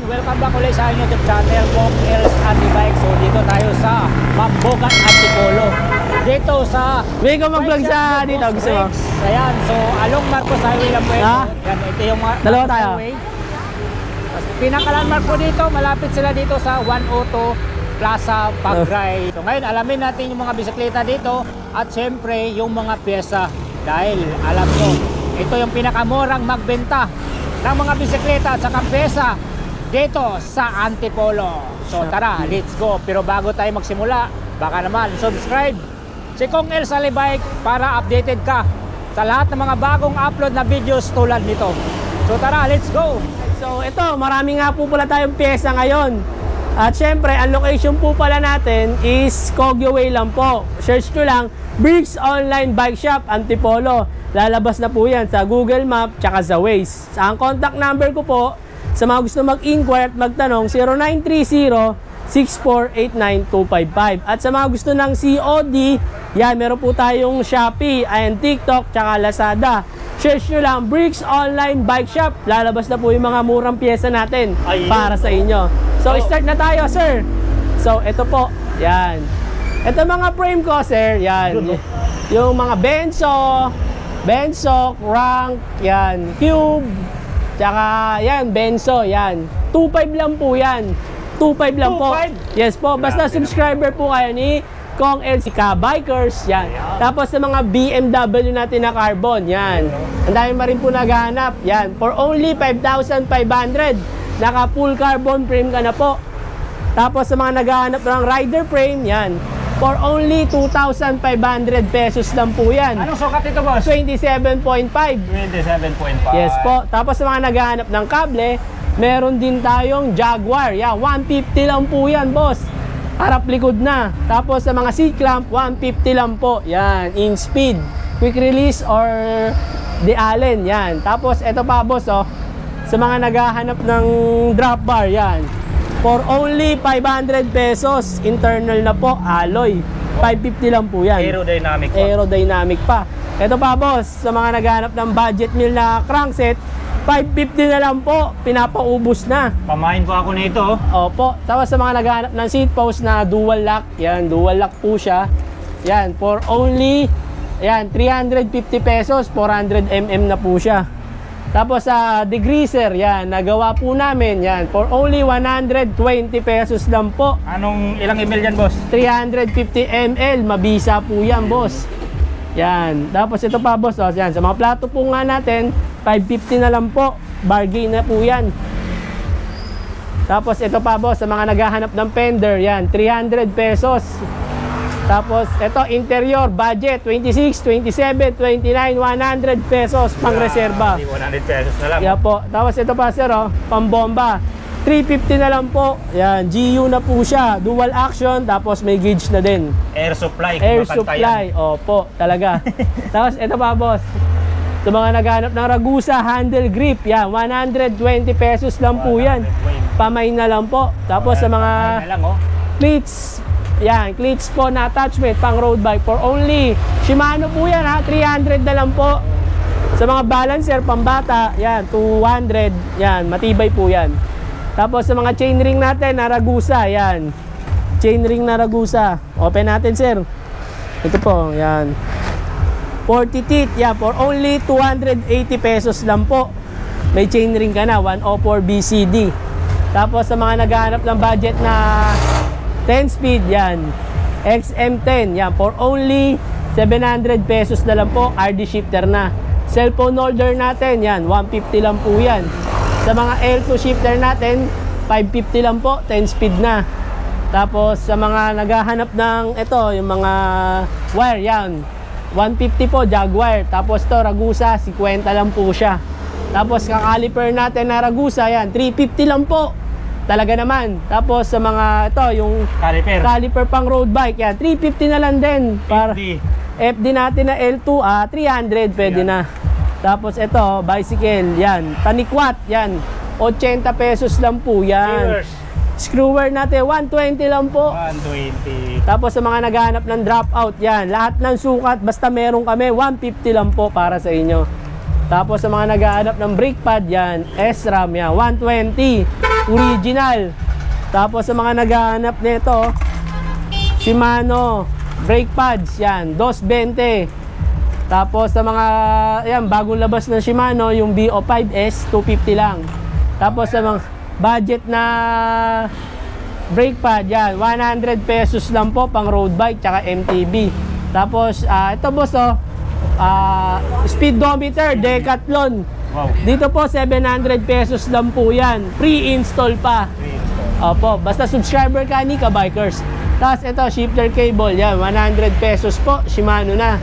Welcome back ulit sa YouTube channel Kong Els Antibike. So dito tayo sa Mambukat Antipolo. Dito sa may ka mag-vlog sa dito, gusto mo? Ayan, so along Marcos Highway lang po ito. Yan, ito yung dalawa tayo. Pinaka-landmark po dito, malapit sila dito sa 102 Plaza Pagray. So ngayon alamin natin yung mga bisikleta dito at syempre yung mga pyesa. Dahil alam nyo, ito yung pinakamurang magbenta ng mga bisikleta at saka pyesa dito sa Antipolo. So tara, let's go. Pero bago tayo magsimula, baka naman subscribe si Kong Els Antibike para updated ka sa lahat ng mga bagong upload na videos tulad nito. So tara, let's go. So ito, marami nga po pala tayong pyesa ngayon. At syempre, ang location po pala natin is Kogyo Way lang po. Search nyo lang, Bricks Online Bike Shop Antipolo. Lalabas na po yan sa Google Map tsaka sa Waze. Ang contact number ko po sa mga gusto mag-inquire at magtanong, 0930-6489-255. At sa mga gusto ng COD, yan, meron po tayong Shopee, and TikTok, tsaka Lazada. Search nyo lang, Bricks Online Bike Shop. Lalabas na po yung mga murang pyesa natin para sa inyo. So, start na tayo, sir. So, ito po, yan. Ito mga frame ko, sir, yan. Yung mga Benso, Rank, yan, Cube, tsaka yan, Benzo, yan. 2.5 lang po yan. 2.5 lang po. Yes po. Basta subscriber po kayo ni Kong Els Bikers, yan. Tapos sa mga BMW natin na carbon, yan. Ang dami pa rin po naghahanap, yan. For only 5,500, naka full carbon frame ka na po. Tapos sa mga naghahanap ng rider frame, yan. For only 2,500 pesos lang po yan. Anong sukat ito, boss? 27.5. 27.5. Yes po. Tapos sa mga naghahanap ng kable, meron din tayong Jaguar. Yan, 150 lang po yan, boss. Harap likod na. Tapos sa mga seat clamp, 150 lang po. Yan, in speed, quick release or de Allen. Yan. Tapos ito pa, boss, oh. Sa mga naghahanap ng drop bar, yan. For only 500 pesos, internal na po, alloy. 550 lang po yan. Aerodynamic pa. Aerodynamic pa. Ito pa, boss, sa mga naghahanap ng budget meal na crankset, 550 na lang po, pinapaubos na. Pamain po ako nito. Opo. Tapos sa mga naghahanap ng seat post na dual lock, yan, dual lock po siya. Yan, for only, yan, 350 pesos, 400 mm na po siya. Tapos sa degreaser, yan, nagawa po namin, yan, for only 120 pesos lang po. Ilang ml yan, boss? 350 ml, mabisa po yan, boss. Yan, tapos ito pa, boss, oh, yan, sa mga plato po nga natin, 550 na lang po, bargain na po yan. Tapos ito pa, boss, sa mga naghahanap ng fender, yan, 300 pesos. Tapos, ito, interior, budget, 26, 27, 29, 100 pesos, pang reserva. 100 pesos na lang. Yeah po. Tapos, ito pa, sir, oh, pambomba. 350 na lang po. Yan, GU na po siya. Dual action, tapos may gauge na din. Air supply. Air supply. Opo, talaga. Tapos, ito pa, boss. Sa mga naghanap ng Ragusa handle grip, yan, 120 pesos lang po yan. Pamay na lang po. Tapos, sa mga cleats, yan, cleats po na attachment pang road bike for only Shimano po yan, ha, 300 na lang po. Sa mga balancer pambata, yan, 200, yan, matibay po yan. Tapos sa mga chainring natin na Ragusa, yan, chainring na Ragusa, open natin, sir. Ito po, yan, 40 teeth, yan, for only 280 pesos lang po. May chainring ka na, 104 BCD. Tapos sa mga naghahanap ng budget na 10 speed, yan, XM10, yan, for only 700 pesos na lang po, RD shifter na. Cellphone holder natin, yan, 150 lang po yan. Sa mga L2 shifter natin, 550 lang po, 10 speed na. Tapos sa mga naghahanap ng ito, yung mga wire, yan, 150 po, Jaguar. Tapos to, Ragusa, 50 lang po siya. Tapos kakaliper natin na Ragusa, yan, 350 lang po. Talaga naman. Tapos sa mga ito, yung caliper pang road bike, yan, 350 na lang din. Para FD natin na L2, 300 pwede na. Tapos ito, bicycle, yan, tanikwat, yan, 80 pesos lang po yan. Screwer natin, 120 lang po. 120. Tapos sa mga naghahanap ng dropout, yan. Lahat ng sukat, basta meron kami, 150 lang po para sa inyo. Tapos sa mga naghahanap ng brake pad, yan. SRAM, yan. 120. Original. Tapos sa mga naghahanap nito, Shimano brake pads, yan. 220. Tapos sa mga, yan, bagong labas ng Shimano, yung BO5S, 250 lang. Tapos sa mga budget na brake pad, yan, 100 pesos lang po pang road bike tsaka MTB. Tapos ito boss, speedometer Decathlon. Wow. Dito po 700 pesos lang po yan, pre-install pa. Opo, basta subscriber ka ni Kabikers. Tapos ito shifter cable, yan, 100 pesos po, Shimano na.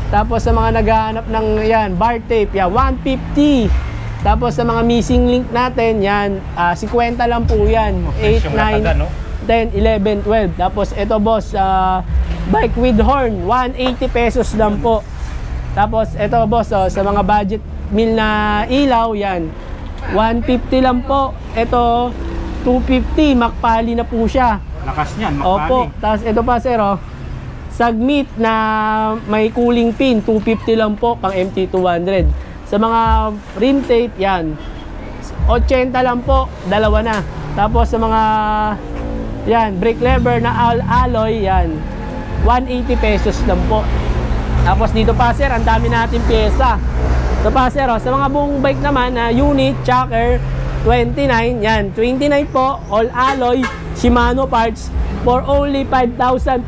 Tapos sa mga naghahanap ng yan, bar tape, yan, 150. Tapos sa mga missing link natin, yan, 50 lang po yan. 8, 9, 10, 11, 12. Tapos ito boss, bike with horn, 180 pesos lang po. Tapos ito boss, sa mga budget meal na ilaw, yan, 150 lang po. Ito, 250, makpali na po siya. Lakas niyan, makpali. Opo, tapos ito pa sir, Sagmit na may cooling pin, 250 lang po, pang MT200. Sa mga rim tape, yan, 80 lang po, dalawa na. Tapos sa mga, yan, brake lever na alloy, yan, 180 pesos lang po. Tapos dito pa sir, ang dami natin pyesa. Ito pa sir, sa mga buong bike naman, na unit, choker, 29, yan, 29 po, all alloy, Shimano parts, for only 5,500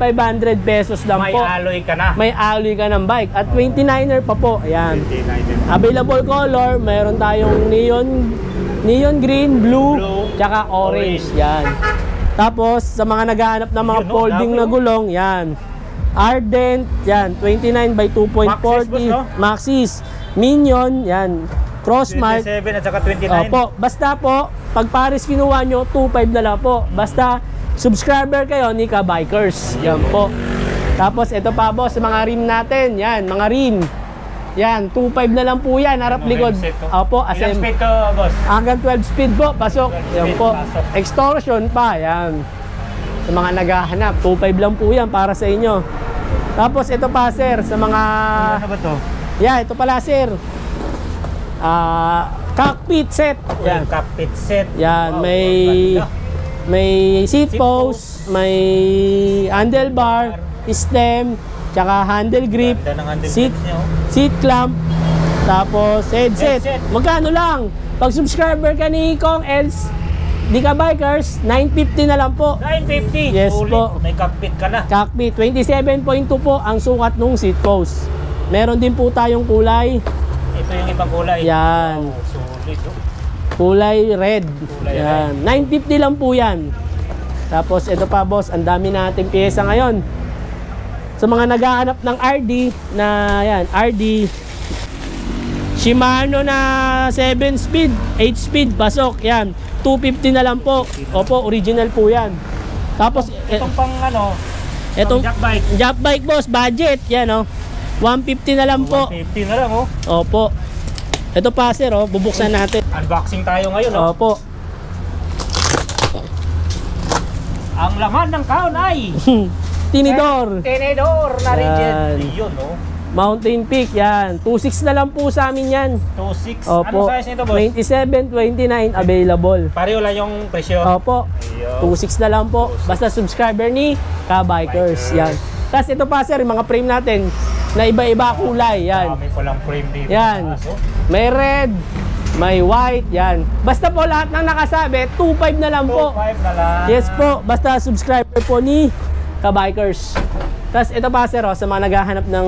pesos lang May po. alloy ka na. May alloy ka ng bike. At 29er pa po. Ayan. 29. Available color, mayroon tayong neon green, blue, tsaka orange. Yan. Tapos, sa mga naghahanap ng mga folding na gulong, yan. Ardent, yan. 29 by 2.40. Maxis. Minion, yan. Crossmark. 27 at saka 29. Opo. Basta po, pag pares kinuha nyo, 2.5 na lang po. Basta, subscriber kayo ni Kabikers. Yan po. Tapos ito pa boss, mga rim natin. Yan, mga rim. Yan, 2.5 na lang po yan. Harap likod. Opo, Ilang speed to, boss? hanggang 12 speed po, pasok. 12 Yan speed, po. pasok. Extortion pa, yan. Sa mga naghahanap, 2.5 lang po yan para sa inyo. Tapos ito pa sir, sa mga... Ano ba to? Yeah, ito pala sir. Cockpit set. Yan, cockpit set. Yan, Wow, may... ganda. May seat Seat post, may handlebar, stem, tsaka handle grip, Ganda ng handle seat, grips niya, oh. seat clamp, tapos headset. Headset. Magkano lang? Pag subscriber ka ni Kong Els, di ka bikers, 950 na lang po. 950. Yes Ulit, po. may cockpit ka na. Cockpit, 27.2 po ang sukat nung seat post. Meron din po tayong kulay. Ito yung ibang kulay. Yan. Oh, sulit. Oh. Kulay red. Kulay Yan. 950 lang po yan. Tapos ito pa boss, ang dami nating pyesa ngayon. Sa mga naghahanap ng RD na yan, RD Shimano na 7 speed, 8 speed, pasok. Yan. 250 na lang po. Opo, original po yan. Tapos Itong pang ano, etong jack bike. jack bike boss, budget. Yan oh. 150 na lang po. 150 na lang, oh. Opo. Ito pa sir, bubuksan natin. Unboxing tayo ngayon, oh. Opo. Ang laman ng kahon ay Tinidor. Tenedor na rigid. Yan. Yun, oh. Mountain Peak, yan. 2.6 na lang po sa amin yan. 2.6. Opo. Ano size nito, boss? 27, 29 available. Pareho lang yung presyo. Opo. Ayun. 2.6 na lang po. Basta subscriber ni Kabikers. Yan. Tapos ito pa sir, yung mga frame natin na iba-iba kulay. Yan. May palang frame dito. Yan. Taas, oh. May red, may white. Yan. Basta po lahat ng nakasabi, 2.5 na lang po. 2.5 na lang. Yes po. Basta subscriber po ni Kabikers. Tapos ito pa sir, sa mga naghahanap ng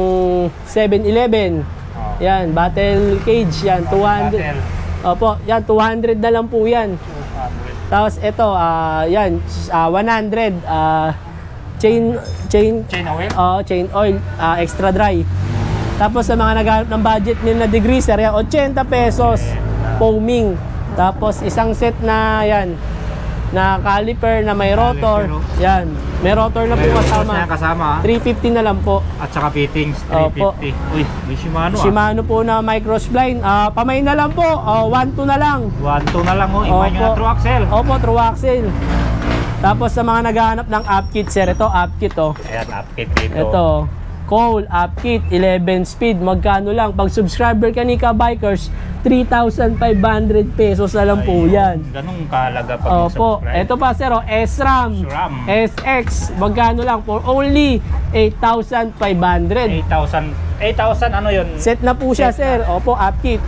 7-Eleven. Oh. Yan, battle cage yan, 200. Battle. Opo, yan 200 na lang po yan. 200. Tapos ito, yan, 100 chain Chain oil? chain oil, extra dry. Tapos sa mga naghahanap ng budget nila na degreaser, yan, 80 pesos foaming. Tapos isang set na yan, na caliper na may rotor. Yan, may rotor na po kasama. Kasama. 350 na lang po. At saka fittings, Opo. 350. Uy, may Shimano, Shimano po na microspline. Pamay na lang po. 1.2 na lang. 1.2 na lang, oh. Iba nyo na Opo. true axle. Opo, true axle. Tapos sa mga naghahanap ng upkit, sir, ito upkit oh. Ayan, upkit dito. Ito, Cole, upkit, 11 speed, magkano lang? Pag subscriber ka ni Ka-Bikers, 3,500 pesos na lang po yan. Ganun kahalaga pag Opo, subscribe. ito pa sir, oh, SRAM, SRAM. SX, magkano lang? For only 8,500. 8,000 ano yun? Set na po siya, Set sir. Opo, upkit,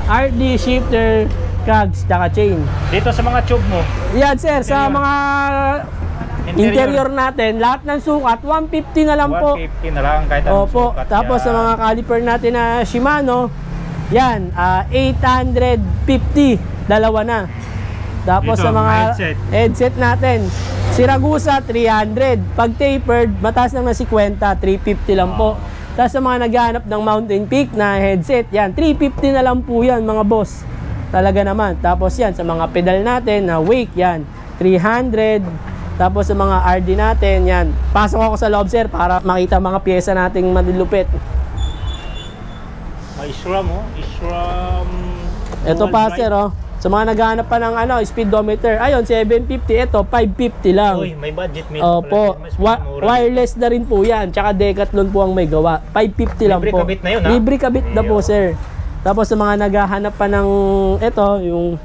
RD, shifter, cogs, tsaka chain. Dito sa mga tube mo, Yan sir, sa Interior. mga interior natin, lahat ng sukat, 150 na lang po. 150 na lang kahit anong Opo, sukat tapos yan. sa mga caliper natin na Shimano, yan, 850, dalawa na. Tapos Dito, sa mga headset. natin, si Ragusa 300, pag tapered, mataas lang na 50, 350 lang po. Tapos sa mga naghahanap ng Mountain Peak na headset, yan, 350 na lang po yan mga boss. Talaga naman. Tapos yan, sa mga pedal natin na wake, yan, 300. Tapos sa mga RD natin, yan. Pasok ako sa loob, sir, para makita mga pyesa nating malulupit. SRAM, oh. SRAM. Ito dual pa, drive. sir, oh. Sa mga naghahanap pa ng speedometer, ayun, 750. Ito, 550 lang. Uy, may budget meal. Opo, wireless na rin po yan. Tsaka Decathlon po ang may gawa. 550 lang Libre po. kabit na yun, ha? Libre kabit na po, Ayun. sir. Tapos sa mga naghahanap pa ng ito, yung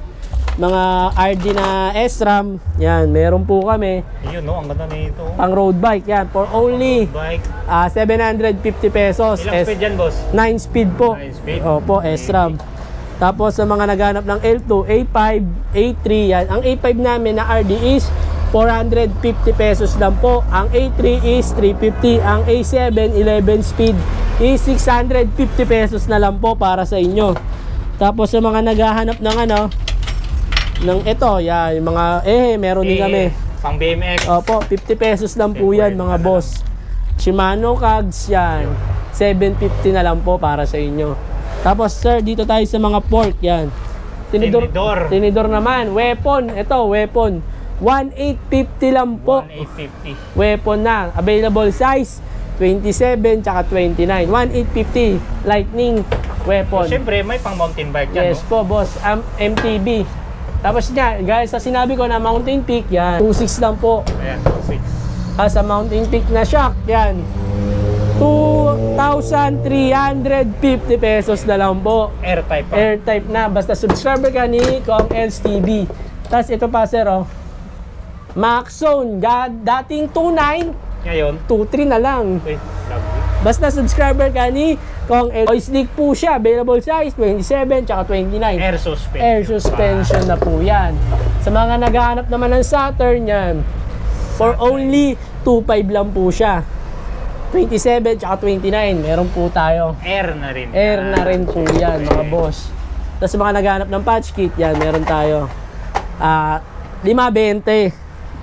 mga RD na SRAM, yan, meron po kami. Yun, no? Ang ganda nito. Pang road bike, yan, for only Bike. 750 pesos. Ilang speed yan, boss? 9 speed po. 9 speed. Opo, SRAM. Tapos sa mga naghanap ng L2, A5, A3, yan. Ang A5 namin na RD is 450 pesos lang po. Ang A3 is 350. Ang A7, 11 speed is 650 pesos na lang po para sa inyo. Tapos sa mga naghahanap ng ng ito, yan, yung mga meron din kami. Pang BMX. Opo, 50 pesos lang po yan mga boss. Shimano cogs yan. 750 na lang po para sa inyo. Tapos sir, dito tayo sa mga fork yan. Tinidor naman. Weapon, ito weapon. 1,850 lang po. 1,850. Weapon na. Available size 27 tsaka 29. 1,850 lightning weapon. Siyempre, may pang mountain bike yan, Yes no? po boss, MTB. Tapos niya, guys, sa sinabi ko na Mountain Peak, yan, 2.6 lang po. Ayan, 6. Sa Mountain Peak na shock, yan, 2,350 pesos na lang po. Air-type pa. Air-type na, basta subscriber ka ni Kong Els TV. Tapos ito pa, sir, oh. Max Zone, dating 2.9, Ngayon, 2.3 na lang. wait, lovely. Basta subscriber ka ni Kong Els. Voice leak po siya, available size 27 tsaka 29. Air suspension. Air suspension na po yan. Sa mga naghahanap naman ng Saturn yan, for only 2.5 lang po siya. 27 tsaka 29, meron po tayo. Air na rin. Air na rin po yan, mga boss. Tapos sa mga naghahanap ng patch kit, yan, meron tayo. 520,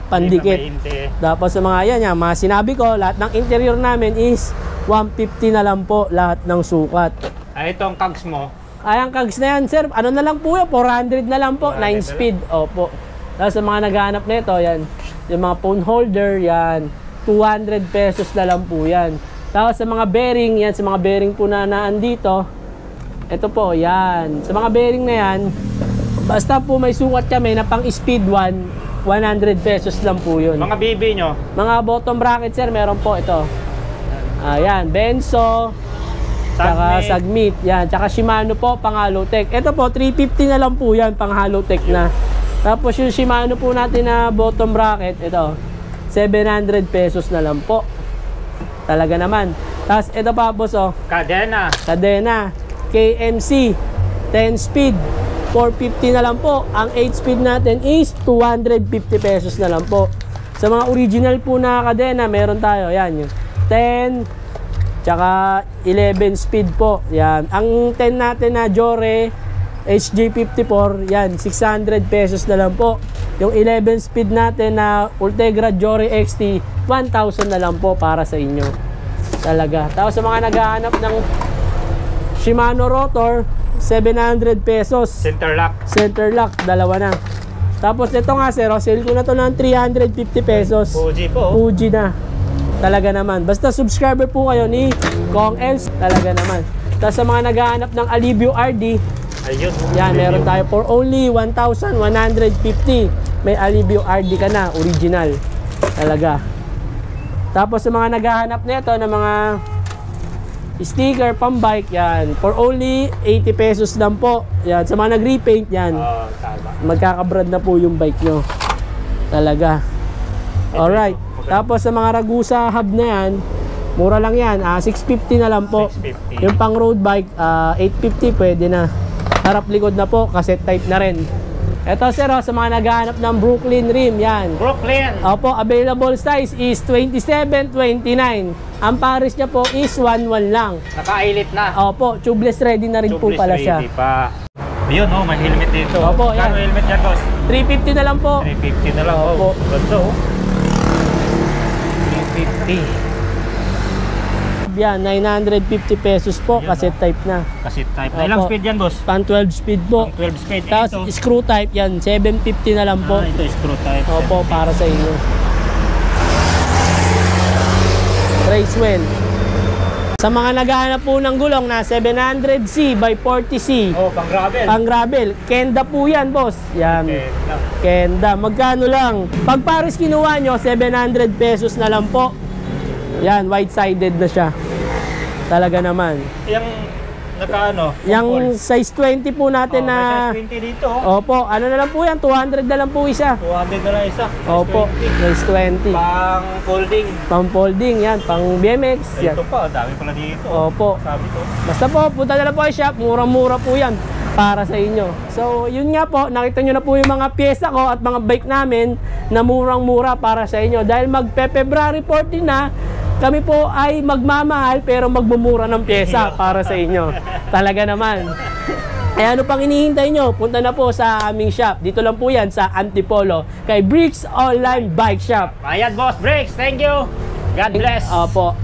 pandikit. 520. Tapos sa mga yan, mga sinabi ko, lahat ng interior namin is 150 na lang po, lahat ng sukat. Itong cogs mo, Ay, ang cogs na yan, sir, ano na lang po yan, 400 na lang po, 9 400 speed, opo. Tapos sa mga naghahanap nito, yan, yung mga phone holder, yan, 200 pesos na lang po yan. Tapos sa mga bearing, yan, sa mga bearing po na naandito, ito po, yan. Sa mga bearing na yan, basta po may sukat kami na pang speed 1, 100 pesos lang po yun. mga BB nyo, Mga bottom bracket, sir, meron po ito. Ayan, Benzo, tsaka Sagmit, yan. Tsaka Shimano po, pang Halotech. Ito po, 350 na lang po yan, pang Halotech na. Tapos yung Shimano po natin na bottom bracket, ito, 700 pesos na lang po. Talaga naman. Tapos ito pa, boss, oh, kadena. kadena, KMC, 10 speed, 450 na lang po. Ang 8 speed natin is 250 pesos na lang po. Sa mga original po na kadena, meron tayo, yan, yung 10, tsaka 11 speed po. Yan. Ang 10 natin na Jore HJ54, yan, 600 pesos na lang po. Yung 11 speed natin na Ultegra Jore XT, 1,000 na lang po para sa inyo. Talaga. Tapos sa mga naghahanap ng Shimano rotor, 700 pesos. Center lock. Center lock, dalawa na. Tapos ito nga, sir, sale ko na to ng 350 pesos. Fuji po. Fuji na. Talaga naman. Basta subscriber po kayo ni Kong Els. Talaga naman. Tapos sa mga naghahanap ng Alivio RD, Ayun. yan, meron tayo for only 1,150. may Alivio RD ka na, original. Talaga. Tapos sa mga naghahanap nito ng mga sticker, pambike, yan. For only 80 pesos lang po. Yan. Sa mga nag-repaint, yan. Tama. Magkakabrad na po yung bike nyo. Talaga. Alright. Tapos sa mga Ragusa hub na yan, mura lang yan. 650 na lang po. 650. Yung pang road bike, 850 pwede na. Harap likod na po, cassette type na rin. Ito sir, sa mga naghahanap ng Brooklyn rim, yan. Brooklyn. Opo, available size is 27, 29. Ang pares niya po is 11 lang. Naka-elit na. Opo, tubeless ready na rin po pala siya. Pa. Yun, may helmet dito. Opo, yan. Kano helmet yan, boss? 350 na lang po. 350 na lang. Opo. Ganda, 350. Yan, 950 pesos po, Yan, cassette type na. Kasi type. Opo. Ilang speed yan, boss? Pang 12 speed po. 12 speed. Tapos Ito. screw type yan, 750 na lang po. Ito screw type. Opo, para sa inyo. Racewell. Sa mga naghahanap po ng gulong na 700C by 40C. Oh, pang gravel. Pang gravel. Kenda po yan, boss. Yan. Okay. Kenda. Magkano lang? Pag pares kinuha nyo, 700 pesos na lang po. Yan, white-sided na siya. Talaga naman. Yung naka-ano? Yung size 20 po natin na... May size 20 dito. Opo, ano na lang po yan? 200 na lang po isa. 200 na lang isa. Opo, size 20. Pang folding. Pang folding, yan. Pang BMX, yan. Ito pa, dami pala dito. Opo. Sabi to. Basta po, punta na lang po ay shop. Murang-mura po yan para sa inyo. So, yun nga po, nakita nyo na po yung mga pyesa ko at mga bike namin na murang-mura para sa inyo. Dahil magpe-February 14 na, kami po ay magmamahal pero magmumura ng pyesa para sa inyo. Talaga naman. Eh ano pang hinihintay nyo? Punta na po sa aming shop. Dito lang po yan sa Antipolo kay Bricks Online Bike Shop. Ayan, boss. Bricks. Thank you. God bless. Opo.